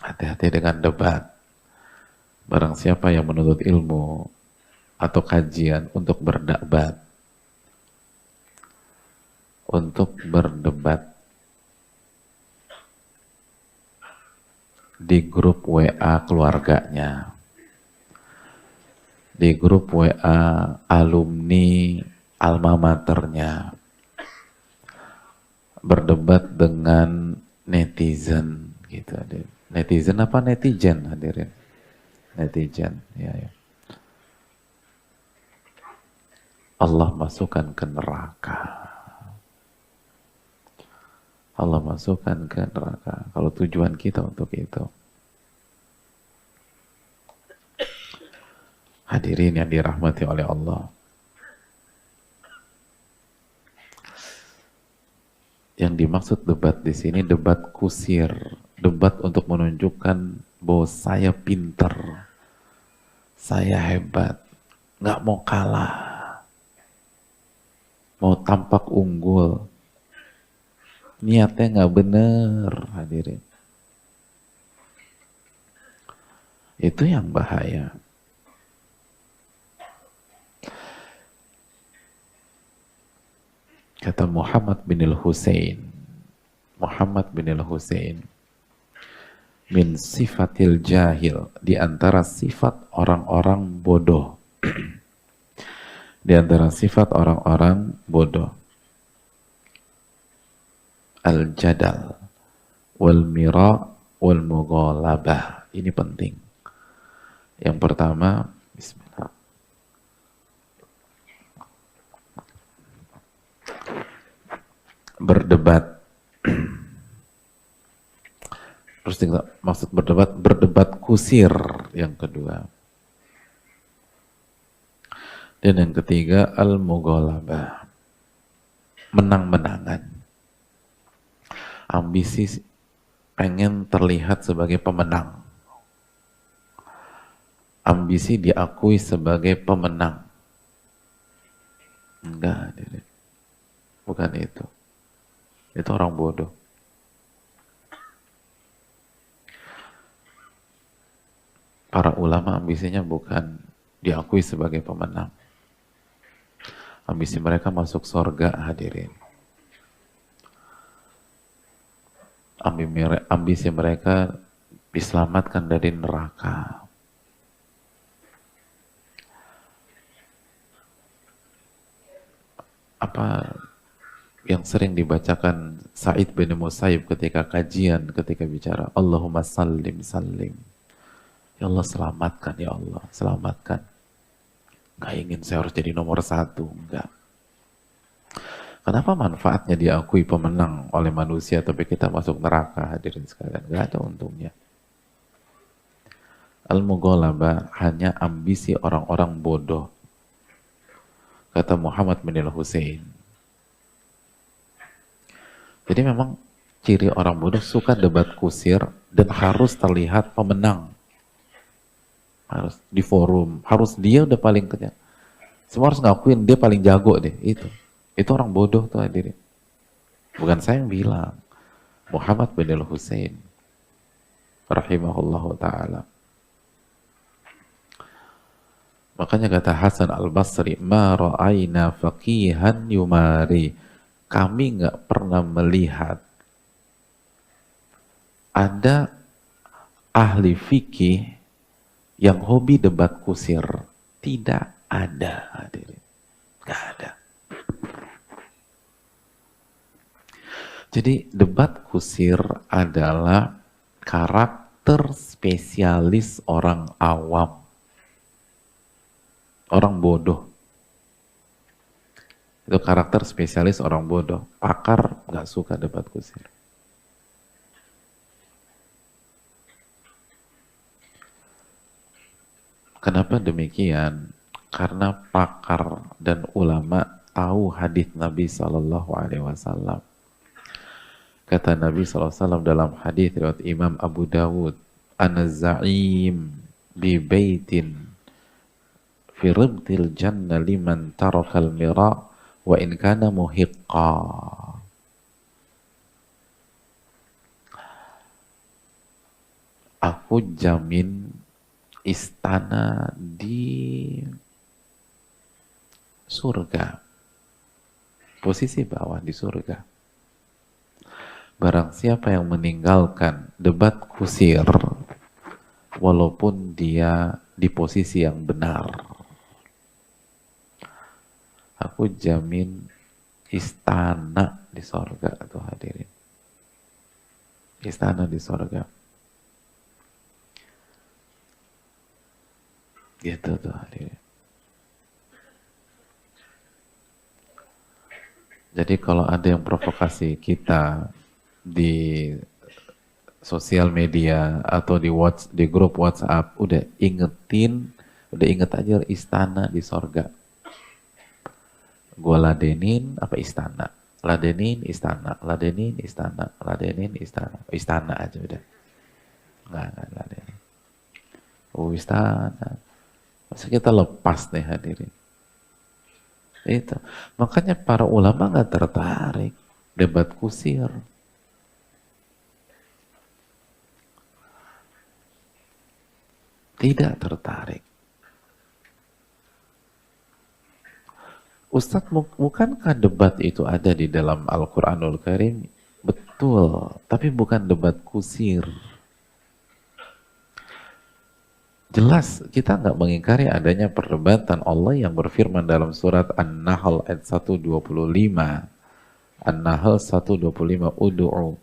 Hati-hati dengan debat. Barang siapa yang menuntut ilmu atau kajian untuk berdebat, di grup WA keluarganya, di grup WA alumni alma maternya, berdebat dengan netizen gitu. Netizen apa netizen hadirin? Netizen, ya, ya. Allah masukkan ke neraka. Allah masukkan ke neraka kalau tujuan kita untuk itu. Hadirin yang dirahmati oleh Allah. Yang dimaksud debat di sini debat kusir, debat untuk menunjukkan bahwa saya pinter, saya hebat, nggak mau kalah, mau tampak unggul, niatnya nggak bener, hadirin. Itu yang bahaya. Kata Muhammad bin al-Husain, min sifatil jahil, di antara sifat orang-orang bodoh, di antara sifat orang-orang bodoh, al-jadal wal mira wal mughalabah. Ini penting. Yang pertama, bismillah, berdebat. Terus maksud berdebat kusir. Yang kedua. Dan yang ketiga, al-mughalabah, menang-menangan. Ambisi pengen terlihat sebagai pemenang. Ambisi diakui sebagai pemenang. Enggak, bukan itu. Itu orang bodoh. Para ulama ambisinya bukan diakui sebagai pemenang. Ambisi mereka masuk surga, hadirin. Ambisi mereka diselamatkan dari neraka. Apa yang sering dibacakan Sa'id bin Musayyib ketika kajian, ketika bicara Allahumma sallim sallim, ya Allah selamatkan, ya Allah selamatkan. Gak ingin saya harus jadi nomor satu, enggak. Kenapa manfaatnya diakui pemenang oleh manusia tapi kita masuk neraka, hadirin sekalian? Gak ada untungnya. Al-mughalabah hanya ambisi orang-orang bodoh. Kata Muhammad bin al-Husain. Jadi memang ciri orang bodoh suka debat kusir dan harus terlihat pemenang. Harus di forum, harus dia udah paling kenyang. Semua harus ngakuin dia paling jago deh, itu. Itu orang bodoh tuh hadirin. Bukan saya yang bilang. Muhammad bin al-Husain rahimahullahu ta'ala. Makanya kata Hasan al-Basri, ma ra'ayna faqihan yumari. Kami nggak pernah melihat ada ahli fikih yang hobi debat kusir. Tidak ada, hadirin. Nggak ada. Jadi debat kusir adalah karakter spesialis orang awam. Orang bodoh. Itu karakter spesialis orang bodoh. Pakar nggak suka debat kusir. Kenapa demikian? Karena pakar dan ulama tahu hadis Nabi Shallallahu Alaihi Wasallam. Kata Nabi SAW dalam hadis riwayat Imam Abu Dawud, "Ana za'im bi baitin fi ribtil jannah liman tarakal mira wa in kana muhiqqa." aku jamin istana di surga, posisi bawah di surga. Barang siapa yang meninggalkan debat kusir, walaupun dia di posisi yang benar, aku jamin istana di sorga tuh hadirin. Istana di sorga. Gitu tuh hadirin. Jadi kalau ada yang provokasi kita di sosial media atau di grup WhatsApp, udah inget aja istana di sorga. Gua ladenin apa istana, ladenin istana, ladenin istana, ladenin istana, istana aja udah. Nggak ladenin. Oh istana. Masa kita lepas nih hadirin. Itu. Makanya para ulama nggak tertarik debat kusir. Tidak tertarik. Ustadz, bukankah debat itu ada di dalam Al-Quranul Karim? Betul, tapi bukan debat kusir. Jelas, kita nggak mengingkari adanya perdebatan. Allah yang berfirman dalam surat An-Nahl ayat 125. An-Nahl 125, Udu'u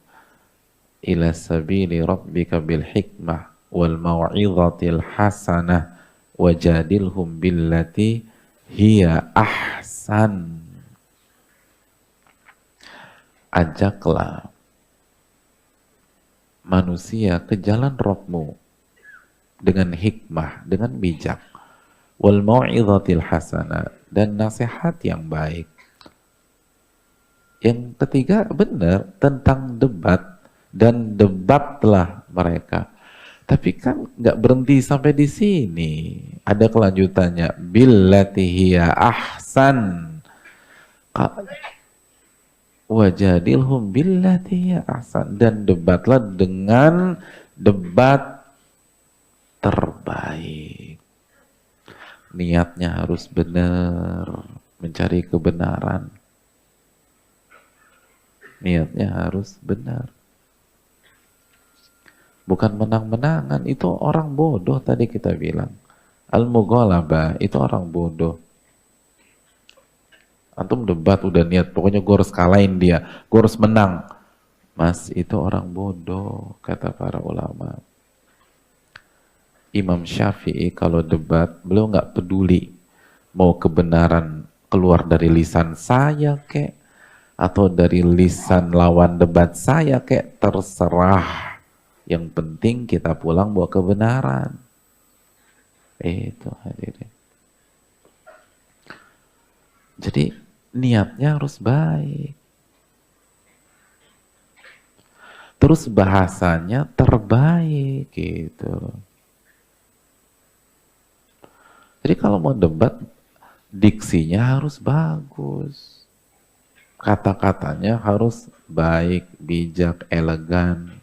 ila sabili rabbika bil hikmah wal mau'izatil hasanah wajadilhum billati hiya ahsan. Ajaklah manusia ke jalan Rabbmu dengan hikmah, dengan bijak, wal mau'izatil hasanah, dan nasihat yang baik. Yang ketiga benar tentang debat, dan debatlah mereka. Tapi kan nggak berhenti sampai di sini. Ada kelanjutannya. Billati hiya ahsan. Wajadilhum billati hiya ahsan. Dan debatlah dengan debat terbaik. Niatnya harus benar. Mencari kebenaran. Niatnya harus benar. Bukan menang-menangan, itu orang bodoh tadi kita bilang. Al-mughalabah, itu orang bodoh. Antum debat udah niat, pokoknya gue harus kalahin dia, gue harus menang. Mas, itu orang bodoh, kata para ulama. Imam Syafi'i kalau debat, beliau nggak peduli mau kebenaran keluar dari lisan saya kek, atau dari lisan lawan debat saya kek, terserah. Yang penting kita pulang bawa kebenaran. Itu hadirin. Jadi niatnya harus baik. Terus bahasanya terbaik gitu. Jadi kalau mau debat, diksinya harus bagus. Kata-katanya harus baik, bijak, elegan.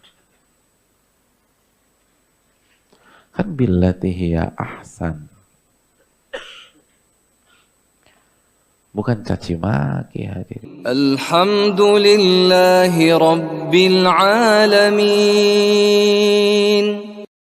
Kan billati hiya ahsan. Bukan caci maki hadirin. Alhamdulillahi rabbil alamin.